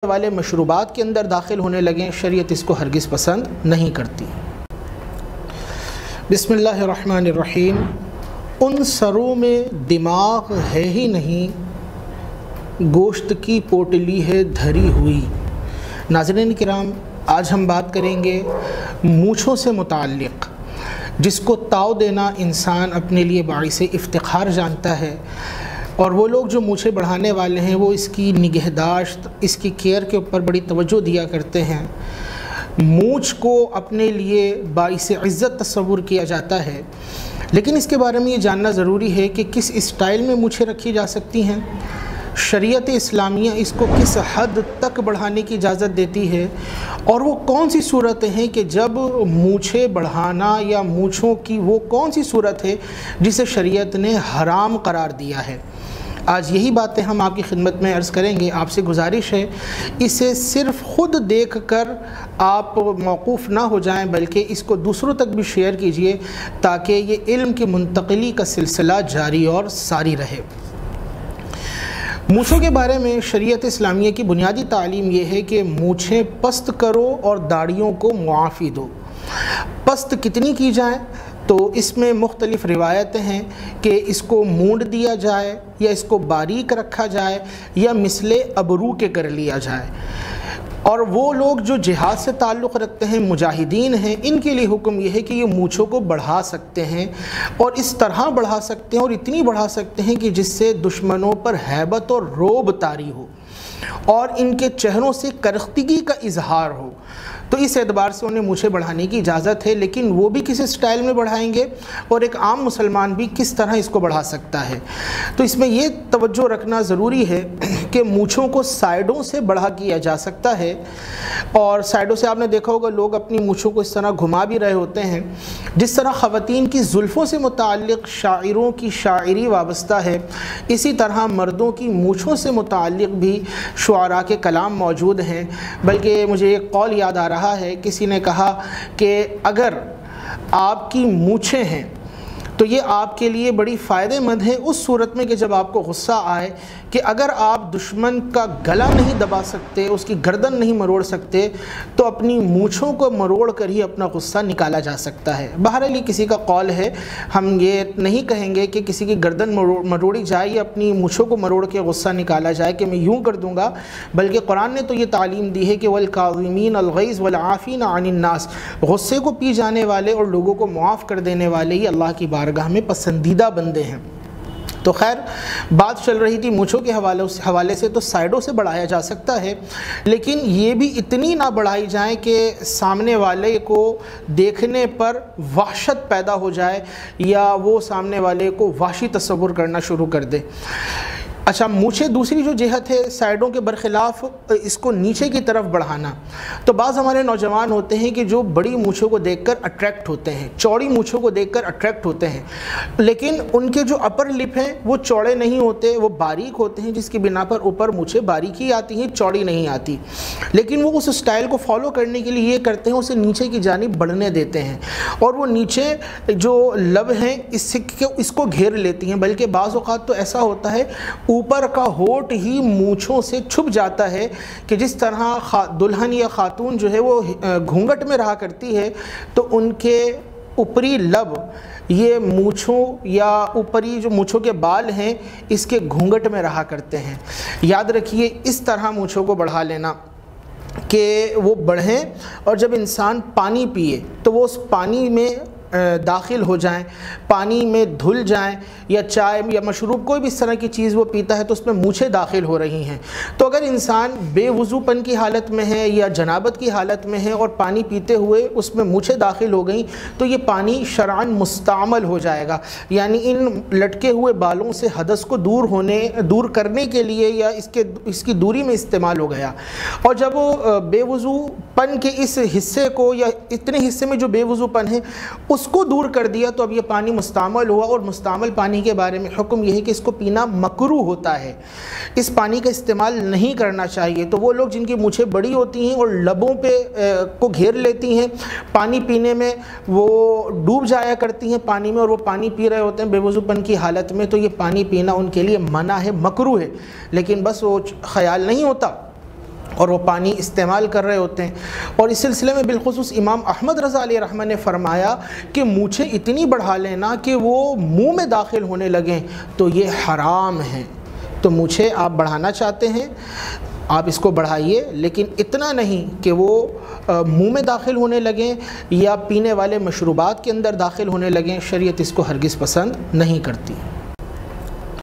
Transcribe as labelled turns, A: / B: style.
A: والے مشروبات کے اندر داخل ہونے لگیں، شریعت اس کو ہرگز پسند نہیں کرتی۔ بسم اللہ الرحمن الرحیم۔ ان سروں میں دماغ ہے ہی نہیں، گوشت کی پوٹلی ہے دھری ہوئی۔ ناظرین کرام، آج ہم بات کریں گے مونچھوں سے متعلق، جس کو تاؤ دینا انسان اپنے لیے باعث افتخار جانتا ہے، اور وہ لوگ جو مونچھیں بڑھانے والے ہیں وہ اس کی نگہداشت، اس کی کیئر کے اوپر بڑی توجہ دیا کرتے ہیں۔ مونچھ کو اپنے لیے باعث عزت تصور کیا جاتا ہے، لیکن اس کے بارے میں یہ جاننا ضروری ہے کہ کس اسٹائل میں مونچھیں رکھی جا سکتی ہیں، شریعت اسلامیہ اس کو کس حد تک بڑھانے کی اجازت دیتی ہے، اور وہ کون سی صورتیں ہیں کہ جب مونچھیں بڑھانا یا مونچھوں کی وہ کون سی صورت ہے جسے شریعت نے حرام قرار دیا ہے۔ آج یہی باتیں ہم آپ کی خدمت میں عرض کریں گے۔ آپ سے گزارش ہے اسے صرف خود دیکھ کر آپ موقوف نہ ہو جائیں، بلکہ اس کو دوسروں تک بھی شیئر کیجئے تاکہ یہ علم کی منتقلی کا سلسلہ جاری اور ساری رہے۔ مونچھوں کے بارے میں شریعت اسلامیہ کی بنیادی تعلیم یہ ہے کہ مونچھیں پست کرو اور داڑھیوں کو معافی دو۔ پست کتنی کی جائیں تو اس میں مختلف روایتیں ہیں کہ اس کو مونڈ دیا جائے، یا اس کو باریک رکھا جائے، یا مثل ابرو کے کر لیا جائے۔ اور وہ لوگ جو جہاد سے تعلق رکھتے ہیں، مجاہدین ہیں، ان کے لیے حکم یہ ہے کہ یہ مونچھوں کو بڑھا سکتے ہیں، اور اس طرح بڑھا سکتے ہیں اور اتنی بڑھا سکتے ہیں کہ جس سے دشمنوں پر ہیبت اور رعب طاری ہو اور ان کے چہروں سے کرختگی کا اظہار ہو۔ تو اس اعتبار سے انہیں مونچھیں بڑھانے کی اجازت ہے، لیکن وہ بھی کس اسٹائل میں بڑھائیں گے، اور ایک عام مسلمان بھی کس طرح اس کو بڑھا سکتا ہے۔ تو اس میں یہ توجہ رکھنا ضروری ہے کہ مونچھوں کو سائیڈوں سے بڑھا کیا جا سکتا ہے، اور سائیڈوں سے آپ نے دیکھا ہوگا لوگ اپنی مونچھوں کو اس طرح گھما بھی رہے ہوتے ہیں۔ جس طرح خواتین کی زلفوں سے متعلق شاعروں کی شاعری وابستہ ہے، اسی طرح مردوں کی مونچھوں سے متعلق بھی شعراء کے کلام موجود ہیں۔ بلکہ مجھے ایک قول یاد آ رہا ہے، کسی نے کہا کہ اگر آپ کی مونچھیں ہیں تو یہ آپ کے لیے بڑی فائدہ مند ہے اس صورت میں کہ جب آپ کو غصہ آئے، کہ اگر آپ دشمن کا گلا نہیں دبا سکتے، اس کی گردن نہیں مروڑ سکتے، تو اپنی مونچھوں کو مروڑ کر ہی اپنا غصہ نکالا جا سکتا ہے۔ بہرحال یہ کسی کا قول ہے، ہم یہ نہیں کہیں گے کہ کسی کی گردن مروڑی جائے یا اپنی مونچھوں کو مروڑ کے غصہ نکالا جائے کہ میں یوں کر دوں گا، بلکہ قرآن نے تو یہ تعلیم دی ہے کہ وَالْكَاظِمِينَ الْغَيْظَ وَالْعَافِينَ عَنِ النَّاسِ، غصے کو پی جانے والے اور لوگوں کو معاف کر دینے والے ہی اللہ کی بارگاہ میں پسندیدہ بندے ہیں۔ تو خیر، بات چل رہی تھی مونچھوں کے حوالے سے، تو سائیڈوں سے بڑھایا جا سکتا ہے، لیکن یہ بھی اتنی نہ بڑھائی جائیں کہ سامنے والے کو دیکھنے پر وحشت پیدا ہو جائے یا وہ سامنے والے کو وحشی تصور کرنا شروع کر دے۔ اچھا، مونچھیں دوسری جو جہت ہے سائیڈوں کے برخلاف اس کو نیچے کی طرف بڑھانا، تو بعض ہمارے نوجوان ہوتے ہیں کہ جو بڑی مونچھوں کو دیکھ کر اٹریکٹ ہوتے ہیں، چوڑی مونچھوں کو دیکھ کر اٹریکٹ ہوتے ہیں، لیکن ان کے جو اپر لپ ہیں وہ چوڑے نہیں ہوتے، وہ باریک ہوتے ہیں، جس کی بنا پر اوپر مونچھیں باریک ہی آتی ہیں، چوڑی نہیں آتی، لیکن وہ اس اسٹائل کو فالو کرنے کے لیے یہ کرتے ہیں، اسے نیچے کی جانب بڑھنے دیتے ہیں، اور وہ نیچے جو لب ہیں اس کو گھیر لیتی ہیں، بلکہ بعض اوقات تو ایسا ہوتا ہے اوپر کا ہونٹ ہی مونچھوں سے چھپ جاتا ہے، کہ جس طرح دلہن یا خاتون جو ہے وہ گھونگھٹ میں رہا کرتی ہے، تو ان کے اوپری لب یہ مونچھوں یا اوپری جو مونچھوں کے بال ہیں اس کے گھونگھٹ میں رہا کرتے ہیں۔ یاد رکھیے، اس طرح مونچھوں کو بڑھا لینا کہ وہ بڑھیں، اور جب انسان پانی پیے تو وہ اس پانی میں داخل ہو جائیں، پانی میں دھل جائیں، یا چائے یا مشروب کوئی بھی اس طرح کی چیز وہ پیتا ہے تو اس میں مونچھیں داخل ہو رہی ہیں۔ تو اگر انسان بے وضو پن کی حالت میں ہے یا جنابت کی حالت میں ہے اور پانی پیتے ہوئے اس میں مونچھیں داخل ہو گئیں، تو یہ پانی شرعاً مستعمل ہو جائے گا، یعنی ان لٹکے ہوئے بالوں سے حدث کو دور کرنے کے لیے یا اس کی دوری میں استعمال ہو گیا۔ اور جب وہ بے وضو پن کے اس حصے کو یا اتنے حصے میں جو بے وضو پن ہے اس کو دور کر دیا، تو اب یہ پانی مستعمل ہوا، اور مستعمل پانی کے بارے میں حکم یہ ہے کہ اس کو پینا مکروہ ہوتا ہے، اس پانی کا استعمال نہیں کرنا چاہیے۔ تو وہ لوگ جن کی مونچھیں بڑی ہوتی ہیں اور لبوں پہ کو گھیر لیتی ہیں، پانی پینے میں وہ ڈوب جایا کرتی ہیں پانی میں، اور وہ پانی پی رہے ہوتے ہیں بے وضو پن کی حالت میں، تو یہ پانی پینا ان کے لیے منع ہے، مکروہ ہے، لیکن بس وہ خیال نہیں ہوتا اور وہ پانی استعمال کر رہے ہوتے ہیں. اور اس سلسلے میں بالخصوص امام احمد رضا علیہ رحمہ نے فرمایا کہ مونچھیں اتنی بڑھا لینا کہ وہ منہ میں داخل ہونے لگیں تو یہ حرام ہے. تو مونچھیں آپ بڑھانا چاہتے ہیں آپ اس کو بڑھائیے، لیکن اتنا نہیں کہ وہ منہ میں داخل ہونے لگیں یا پینے والے مشروبات کے اندر داخل ہونے لگیں. شریعت اس کو ہرگز پسند نہیں کرتی.